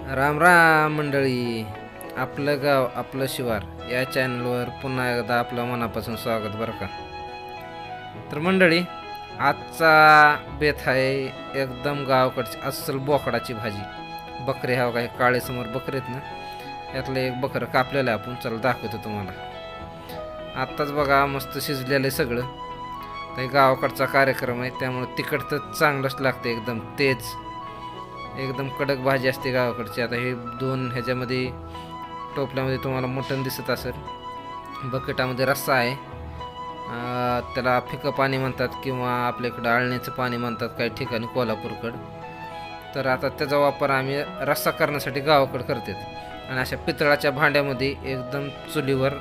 राम राम मंडळी. आपलं गाव आपलं शिवार या चॅनलवर पुन्हा एकदा आपलं मनापासून स्वागत बरं का. तर मंडळी, आजचा बेत आहे एकदम गावाकडची अस्सल बोकडाची भाजी. बकरे हा काही काळे समोर बकरे आहेत ना, यातलं एक बकरं कापलेलं आहे आपण. चला दाखवतो तुम्हाला. आत्ताच बघा मस्त शिजलेलं आहे सगळं. तर गावाकडचा कार्यक्रम आहे त्यामुळे तिखट तर चांगलंच लागते, एकदम तेज, एकदम कडक भाजी असते गावाकडची. आता हे दोन ह्याच्यामध्ये टोपल्यामध्ये तुम्हाला मटण दिसत असेल. बकेटामध्ये रस्सा आहे, त्याला फिकं पाणी म्हणतात किंवा आपल्याकडं आळण्याचं पाणी म्हणतात काही ठिकाणी कोल्हापूरकडं. तर आता त्याचा वापर आम्ही रस्सा करण्यासाठी गावाकडं करतात. आणि अशा पितळाच्या भांड्यामध्ये एकदम चुलीवर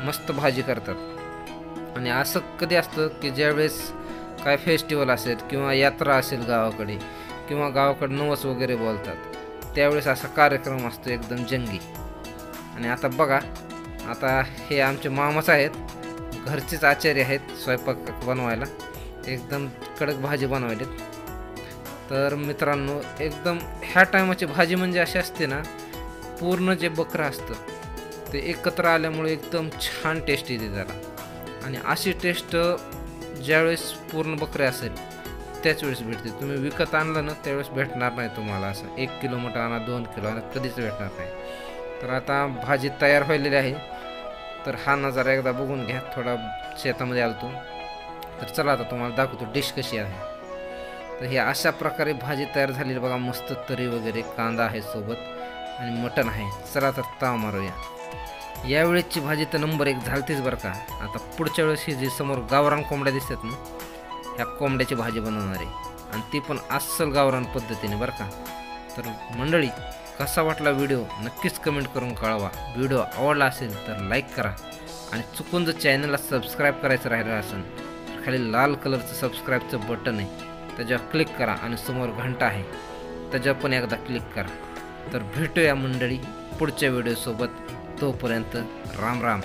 मस्त भाजी करतात. आणि असं कधी असतं की ज्यावेळेस काय फेस्टिवल असेल किंवा यात्रा असेल गावाकडे किंवा गावाकडे नवस वगैरे बोलतात, त्यावेळेस असा कार्यक्रम असतो एकदम जंगी. आणि आता बघा, आता हे आमचे मामाच आहेत, घरचेच आचार्य आहेत स्वयंपाक बनवायला. एकदम कडक भाजी बनवायलेत. तर मित्रांनो, एकदम ह्या टायमाची भाजी म्हणजे अशी असते ना, पूर्ण जे बकरं असतं ते एकत्र आल्यामुळे एकदम छान टेस्ट येते त्याला. आणि अशी टेस्ट ज्यावेळेस पूर्ण बकरे असेल त्याच वेळेस भेटते. तुम्ही विकत आणलं ना त्यावेळेस भेटणार नाही तुम्हाला. असं 1 किलो मटण आणा, 2 किलो आणा, कधीच भेटणार नाही. तर आता भाजी तयार व्हायलेली आहे. तर हा नजारा एकदा बघून घ्या. थोडा शेतामध्ये आलतो, तर चला आता तुम्हाला दाखवतो डिश कशी आहे. तर हे अशा प्रकारे भाजी तयार झालेली बघा. मस्त तरी वगैरे, कांदा आहे सोबत आणि मटण आहे. चला तर ताव मारूया. यावेळेसची भाजी तर नंबर 1 झालतीच बरं का. आता पुढच्या वेळेस ही जी समोर गावरान कोंबड्या दिसतात ना, ह्या कोंबड्याची भाजी बनवणार आहे. आणि ती पण अस्सल गावरान पद्धतीने बरं का. तर मंडळी, कसा वाटला व्हिडिओ नक्कीच कमेंट करून कळवा. व्हिडिओ आवडला असेल तर लाईक करा. आणि चुकून जर चॅनलला सबस्क्राईब करायचं राहिलं असेल तर खाली लाल कलरचं सबस्क्राईबचं बटन आहे, त्याच्यावर क्लिक करा. आणि समोर घंटा आहे त्याच्यावर पण एकदा क्लिक करा. तर भेटूया मंडळी पुढच्या व्हिडिओसोबत. तोपर्यंत राम राम.